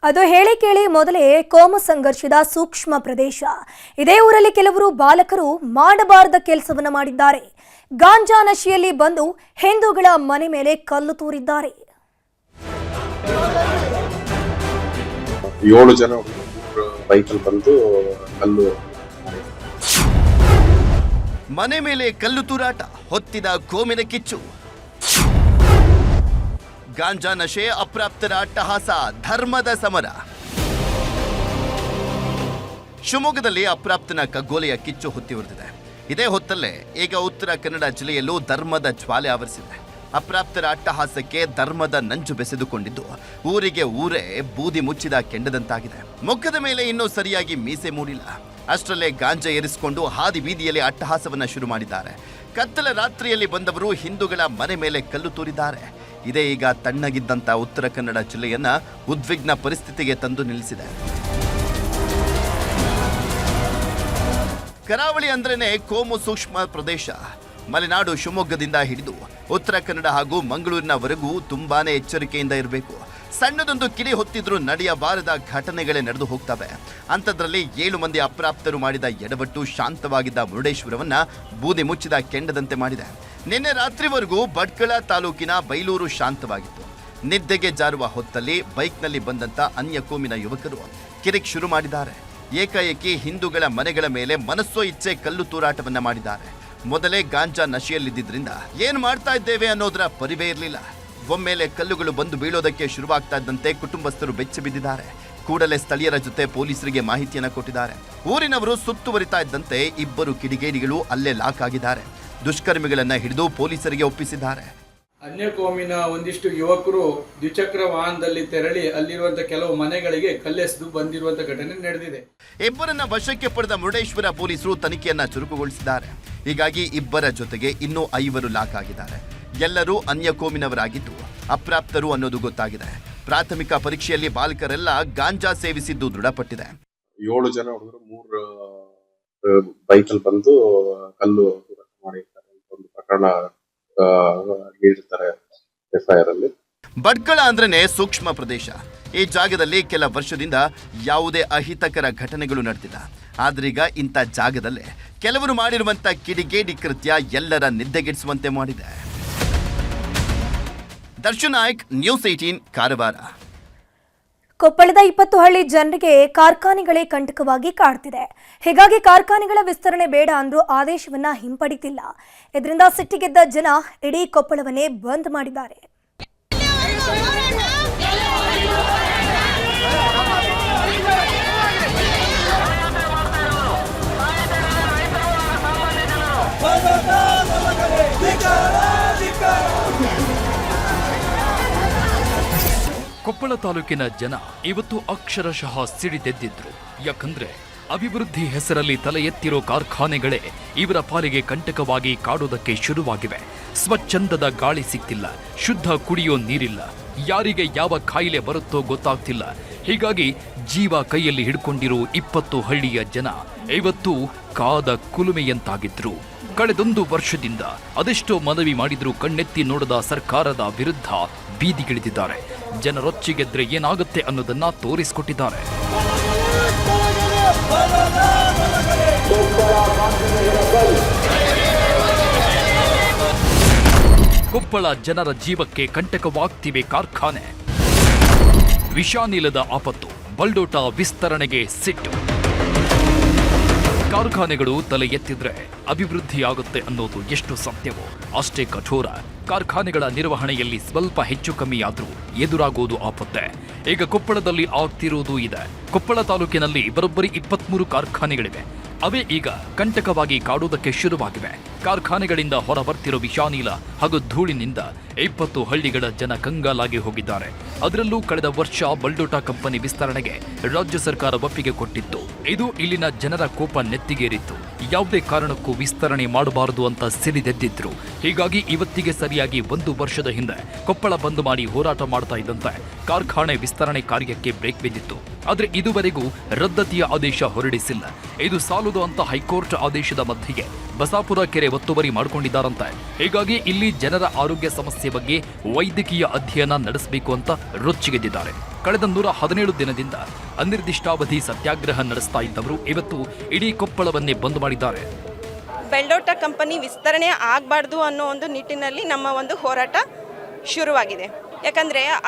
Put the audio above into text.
ಅದು ಹೇಳಿ ಕೇಳಿ ಮೊದಲೇ ಕೋಮು ಸಂಘರ್ಷದ ಸೂಕ್ಷ್ಮ ಪ್ರದೇಶ. ಇದೇ ಊರಲ್ಲಿ ಕೆಲವರು ಬಾಲಕರು ಮಾಡಬಾರದ ಕೆಲಸವನ್ನ ಮಾಡಿದ್ದಾರೆ. ಗಾಂಜಾ ನಶೆಯಲ್ಲಿ ಬಂದು ಹಿಂದೂಗಳ ಮನೆ ಮೇಲೆ ಕಲ್ಲು ತೂರಿದ್ದಾರೆ. 7 ಜನ ಬೈಕಲ್ಲಿ ಬಂದು ಕಲ್ಲು ಮನೆ ಮೇಲೆ ಕಲ್ಲು ತೂರಾಟ, ಹೊತ್ತಿದ ಕೋಮಿನ ಕಿಚ್ಚು. ಗಾಂಜಾ ನಶೆ, ಅಪ್ರಾಪ್ತರ ಅಟ್ಟಹಾಸ, ಧರ್ಮದ ಸಮರ. ಶಿವಮೊಗ್ಗದಲ್ಲಿ ಅಪ್ರಾಪ್ತನ ಕಗ್ಗೋಲೆಯ ಕಿಚ್ಚು ಹೊತ್ತಿ ಉರಿದಿದೆ. ಇದೇ ಹೊತ್ತಲ್ಲೇ ಈಗ ಉತ್ತರ ಕನ್ನಡ ಜಿಲ್ಲೆಯಲ್ಲೂ ಧರ್ಮದ ಜ್ವಾಲೆ ಆವರಿಸಿದೆ. ಅಪ್ರಾಪ್ತರ ಅಟ್ಟಹಾಸಕ್ಕೆ ಧರ್ಮದ ನಂಜು ಬೆಸೆದುಕೊಂಡಿದ್ದು ಊರಿಗೆ ಊರೇ ಬೂದಿ ಮುಚ್ಚಿದ ಕೆಂಡದಂತಾಗಿದೆ. ಮುಖದ ಮೇಲೆ ಇನ್ನೂ ಸರಿಯಾಗಿ ಮೀಸೆ ಮೂಡಿಲ್ಲ. ಅಷ್ಟರಲ್ಲೇ ಗಾಂಜಾ ಏರಿಸಿಕೊಂಡು ಹಾದಿ ಬೀದಿಯಲ್ಲಿ ಅಟ್ಟಹಾಸವನ್ನ ಶುರು ಮಾಡಿದ್ದಾರೆ. ಕತ್ತಲ ರಾತ್ರಿಯಲ್ಲಿ ಬಂದವರು ಹಿಂದೂಗಳ ಮನೆ ಮೇಲೆ ಕಲ್ಲು ತೂರಿದ್ದಾರೆ. ಇದೇ ಈಗ ತಣ್ಣಗಿದ್ದಂತ ಉತ್ತರ ಕನ್ನಡ ಜಿಲ್ಲೆಯನ್ನ ಉದ್ವಿಗ್ನ ಪರಿಸ್ಥಿತಿಗೆ ತಂದು ನಿಲ್ಲಿಸಿದೆ. ಕರಾವಳಿ ಅಂದ್ರೇನೆ ಕೋಮು ಸೂಕ್ಷ್ಮ ಪ್ರದೇಶ. ಮಲೆನಾಡು ಶಿವಮೊಗ್ಗದಿಂದ ಹಿಡಿದು ಉತ್ತರ ಕನ್ನಡ ಹಾಗೂ ಮಂಗಳೂರಿನವರೆಗೂ ತುಂಬಾನೇ ಎಚ್ಚರಿಕೆಯಿಂದ ಇರಬೇಕು. ಸಣ್ಣದೊಂದು ಕಿಡಿ ಹೊತ್ತಿದ್ರೂ ನಡೆಯಬಾರದ ಘಟನೆಗಳೇ ನಡೆದು ಹೋಗ್ತವೆ. ಅಂಥದ್ರಲ್ಲಿ 7 ಮಂದಿ ಅಪ್ರಾಪ್ತರು ಮಾಡಿದ ಎಡವಟ್ಟು ಶಾಂತವಾಗಿದ್ದ ಮುರುಡೇಶ್ವರವನ್ನ ಬೂದಿ ಮುಚ್ಚಿದ ಕೆಂಡದಂತೆ ಮಾಡಿದೆ. ನಿನ್ನೆ ರಾತ್ರಿವರೆಗೂ ಭಟ್ಕಳ ತಾಲೂಕಿನ ಬೈಲೂರು ಶಾಂತವಾಗಿತ್ತು. ನಿದ್ದೆಗೆ ಜಾರುವ ಹೊತ್ತಲ್ಲಿ ಬೈಕ್ನಲ್ಲಿ ಬಂದಂತ ಅನ್ಯ ಕೋಮಿನ ಯುವಕರು ಕಿರಿಕ್ ಶುರು ಮಾಡಿದ್ದಾರೆ. ಏಕಾಏಕಿ ಹಿಂದೂಗಳ ಮನೆಗಳ ಮೇಲೆ ಮನಸ್ಸೋ ಇಚ್ಛೆ ಕಲ್ಲು ತೂರಾಟವನ್ನ ಮಾಡಿದ್ದಾರೆ. ಮೊದಲೇ ಗಾಂಜಾ ನಶೆಯಲ್ಲಿದ್ದರಿಂದ ಏನ್ ಮಾಡ್ತಾ ಇದ್ದೇವೆ ಅನ್ನೋದರ ಪರಿವೇ ಇರಲಿಲ್ಲ. ಒಮ್ಮೆಲೆ ಕಲ್ಲುಗಳು ಬಂದು ಬೀಳೋದಕ್ಕೆ ಶುರುವಾಗ್ತಾ ಇದ್ದಂತೆ ಕುಟುಂಬಸ್ಥರು ಬೆಚ್ಚಿ ಬಿದ್ದಿದ್ದಾರೆ. ಕೂಡಲೇ ಸ್ಥಳೀಯರ ಜೊತೆ ಪೊಲೀಸರಿಗೆ ಮಾಹಿತಿಯನ್ನು ಕೊಟ್ಟಿದ್ದಾರೆ. ಊರಿನವರು ಸುತ್ತುವರಿತಾ ಇದ್ದಂತೆ 2 ಕಿಡಿಗೇಡಿಗಳು ಅಲ್ಲೇ ಲಾಕ್ ಆಗಿದ್ದಾರೆ. ದುಷ್ಕರ್ಮಿಗಳನ್ನ ಹಿಡಿದು ಪೊಲೀಸರಿಗೆ ಒಪ್ಪಿಸಿದ್ದಾರೆ. ಅನ್ಯ ಕೋಮಿನ ಒಂದಿಷ್ಟು ಯುವಕರು ದ್ವಿಚಕ್ರ ವಾಹನದಲ್ಲಿ ತೆರಳಿ ಅಲ್ಲಿರುವಂತಹ ಕೆಲವು ಮನೆಗಳಿಗೆ ಕಲ್ಲೆಸೆದು ಬಂದಿರುವಂತಹ ಘಟನೆ ನಡೆದಿದೆ. ಇಬ್ಬರನ್ನ ವಶಕ್ಕೆ ಪಡೆದ ಮುರುಡೇಶ್ವರ ಪೊಲೀಸರು ತನಿಖೆಯನ್ನ ಚುರುಕುಗೊಳಿಸಿದ್ದಾರೆ. ಹೀಗಾಗಿ ಇಬ್ಬರ ಜೊತೆಗೆ ಇನ್ನೂ 5 ಲಾಕ್ ಆಗಿದ್ದಾರೆ. ಎಲ್ಲರೂ ಅನ್ಯ ಕೋಮಿನವರಾಗಿದ್ದು ಅಪ್ರಾಪ್ತರು ಅನ್ನೋದು ಗೊತ್ತಾಗಿದೆ. ಪ್ರಾಥಮಿಕ ಪರೀಕ್ಷೆಯಲ್ಲಿ ಬಾಲಕರೆಲ್ಲ ಗಾಂಜಾ ಸೇವಿಸಿದ್ದು ದೃಢಪಟ್ಟಿದೆ. 7 ಜನ ಹುಡುಗರು 3 ಬೈಕಲ್ಲಿ ಬಂದು ಕಲ್ಲು ಮಾಡಿರ್ತಾರೆ. ಒಂದು ಪ್ರಕರಣ ನೀಡಿರ್ತಾರೆ FIR ಅಲ್ಲಿ. ಭಟ್ಕಳ ಅಂದ್ರೇನೆ ಸೂಕ್ಷ್ಮ ಪ್ರದೇಶ. ಈ ಜಾಗದಲ್ಲಿ ಕೆಲ ವರ್ಷದಿಂದ ಯಾವುದೇ ಅಹಿತಕರ ಘಟನೆಗಳು ನಡೆದಿಲ್ಲ. ಆದ್ರೀಗ ಇಂಥ ಜಾಗದಲ್ಲೇ ಕೆಲವರು ಮಾಡಿರುವಂತ ಕಿಡಿಗೇಡಿ ಕೃತ್ಯ ಎಲ್ಲರ ನಿದ್ದೆಗೆಡಿಸುವಂತೆ ಮಾಡಿದೆ. ದರ್ಶನ್ ನಾಯ್ಕ್, ನ್ಯೂಸ್ 18, ಕಾರವಾರ. ಕೊಪ್ಪಳದ 20 ಹಳ್ಳಿ ಜನರಿಗೆ ಕಾರ್ಖಾನೆಗಳೇ ಕಂಟಕವಾಗಿ ಕಾಡ್ತಿದೆ. ಹೀಗಾಗಿ ಕಾರ್ಖಾನೆಗಳ ವಿಸ್ತರಣೆ ಬೇಡ ಅಂದ್ರೂ ಆದೇಶವನ್ನ ಹಿಂಪಡಿತಿಲ್ಲ. ಇದರಿಂದ ಸಿಟ್ಟಿಗೆದ್ದ ಜನ ಇಡೀ ಕೊಪ್ಪಳವನ್ನೇ ಬಂದ್ ಮಾಡಿದ್ದಾರೆ. ಕೊಪ್ಪಳ ತಾಲೂಕಿನ ಜನ ಇವತ್ತು ಅಕ್ಷರಶಃ ಸಿಡಿದೆದ್ದಿದ್ರು. ಯಾಕಂದ್ರೆ ಅಭಿವೃದ್ಧಿ ಹೆಸರಲ್ಲಿ ತಲೆ ಎತ್ತಿರೋ ಕಾರ್ಖಾನೆಗಳೇ ಇವರ ಪಾಲಿಗೆ ಕಂಟಕವಾಗಿ ಕಾಡೋದಕ್ಕೆ ಶುರುವಾಗಿವೆ. ಸ್ವಚ್ಛಂದದ ಗಾಳಿ ಸಿಗ್ತಿಲ್ಲ, ಶುದ್ಧ ಕುಡಿಯೋ ನೀರಿಲ್ಲ, ಯಾರಿಗೆ ಯಾವ ಕಾಯಿಲೆ ಬರುತ್ತೋ ಗೊತ್ತಾಗ್ತಿಲ್ಲ. ಹೀಗಾಗಿ ಜೀವ ಕೈಯಲ್ಲಿ ಹಿಡ್ಕೊಂಡಿರೋ 20 ಹಳ್ಳಿಯ ಜನ ಇವತ್ತು ಕಾದ ಕುಲುಮೆಯಂತಾಗಿದ್ರು. ಕಳೆದೊಂದು ವರ್ಷದಿಂದ ಅದೆಷ್ಟೋ ಮನವಿ ಮಾಡಿದ್ರೂ ಕಣ್ಣೆತ್ತಿ ನೋಡದ ಸರ್ಕಾರದ ವಿರುದ್ಧ ಬೀದಿಗಿಳಿದಿದ್ದಾರೆ. ಜನರೊಚ್ಚಿಗೆದ್ರೆ ಏನಾಗುತ್ತೆ ಅನ್ನೋದನ್ನ ತೋರಿಸಿಕೊಟ್ಟಿದ್ದಾರೆ. ಕೊಪ್ಪಳ ಜನರ ಜೀವಕ್ಕೆ ಕಂಟಕವಾಗ್ತಿವೆ ಕಾರ್ಖಾನೆ. ವಿಷಾನಿಲದ ಆಪತ್ತು, ಬಲ್ಡೋಟ ವಿಸ್ತರಣೆಗೆ ಸಿಟ್ಟು. ಕಾರ್ಖಾನೆಗಳು ತಲೆ ಎತ್ತಿದ್ರೆ ಅಭಿವೃದ್ಧಿಯಾಗುತ್ತೆ ಅನ್ನೋದು ಎಷ್ಟು ಸತ್ಯವೋ ಅಷ್ಟೇ ಕಠೋರ. ಕಾರ್ಖಾನೆಗಳ ನಿರ್ವಹಣೆಯಲ್ಲಿ ಸ್ವಲ್ಪ ಹೆಚ್ಚು ಕಮ್ಮಿಯಾದ್ರೂ ಎದುರಾಗೋದು ಆಪತ್ತೆ. ಈಗ ಕೊಪ್ಪಳದಲ್ಲಿ ಆಗ್ತಿರೋದು ಇದೆ. ಕೊಪ್ಪಳ ತಾಲೂಕಿನಲ್ಲಿ ಬರೋಬ್ಬರಿ 23 ಕಾರ್ಖಾನೆಗಳಿವೆ. ಅವೇ ಈಗ ಕಂಟಕವಾಗಿ ಕಾಡೋದಕ್ಕೆ ಶುರುವಾಗಿವೆ. ಕಾರ್ಖಾನೆಗಳಿಂದ ಹೊರಬರ್ತಿರೋ ವಿಷಾನಿಲ ಹಾಗೂ ಧೂಳಿನಿಂದ 20 ಹಳ್ಳಿಗಳ ಜನ ಕಂಗಾಲಾಗಿ ಹೋಗಿದ್ದಾರೆ. ಅದರಲ್ಲೂ ಕಳೆದ ವರ್ಷ ಬಲ್ಡೋಟ ಕಂಪನಿ ವಿಸ್ತರಣೆಗೆ ರಾಜ್ಯ ಸರ್ಕಾರ ಒಪ್ಪಿಗೆ ಕೊಟ್ಟಿತ್ತು. ಇದು ಇಲ್ಲಿನ ಜನರ ಕೋಪ ನೆತ್ತಿಗೇರಿತ್ತು. ಯಾವುದೇ ಕಾರಣಕ್ಕೂ ವಿಸ್ತರಣೆ ಮಾಡಬಾರದು ಅಂತ ಸಿಡಿದೆದ್ದಿದ್ರು. ಹೀಗಾಗಿ ಇವತ್ತಿಗೆ ಸರಿಯಾಗಿ 1 ವರ್ಷದ ಹಿಂದೆ ಕೊಪ್ಪಳ ಬಂದ್ ಮಾಡಿ ಹೋರಾಟ ಮಾಡ್ತಾ ಇದ್ದಂತೆ ಕಾರ್ಖಾನೆ ವಿಸ್ತರಣೆ ಕಾರ್ಯಕ್ಕೆ ಬ್ರೇಕ್ ಬಿದ್ದಿತ್ತು. ಆದರೆ ಇದುವರೆಗೂ ರದ್ದತಿಯ ಆದೇಶ ಹೊರಡಿಸಿಲ್ಲ. ಇದು ಸಾಲದು ಅಂತ ಹೈಕೋರ್ಟ್ ಆದೇಶದ ಮಧ್ಯೆಗೆ ಬಸಾಪುರ ಕೆರೆ ಒತ್ತುವರಿ ಮಾಡಿಕೊಂಡಿದ್ದಾರಂತೆ. ಹೀಗಾಗಿ ಇಲ್ಲಿ ಜನರ ಆರೋಗ್ಯ ಸಮಸ್ಯೆ ಬಗ್ಗೆ ವೈದ್ಯಕೀಯ ಅಧ್ಯಯನ ನಡೆಸಬೇಕು ಅಂತ ರೊಚ್ಚಿಗೆದ್ದಿದ್ದಾರೆ. ಕಳೆದ 117 ದಿನದಿಂದ ಅನಿರ್ದಿಷ್ಟಾವಧಿ ಸತ್ಯಾಗ್ರಹ ನಡೆಸ್ತಾ ಇದ್ದವರು ಇವತ್ತು ಇಡೀ ಕೊಪ್ಪಳವನ್ನೇ ಬಂದ್ ಮಾಡಿದ್ದಾರೆ. ಬೆಲ್ಡೋಟ ಕಂಪನಿ ವಿಸ್ತರಣೆ ಆಗಬಾರ್ದು ಅನ್ನೋ ಒಂದು ನಿಟ್ಟಿನಲ್ಲಿ ನಮ್ಮ ಒಂದು ಹೋರಾಟ ಶುರುವಾಗಿದೆ. ಯಾಕಂದರೆ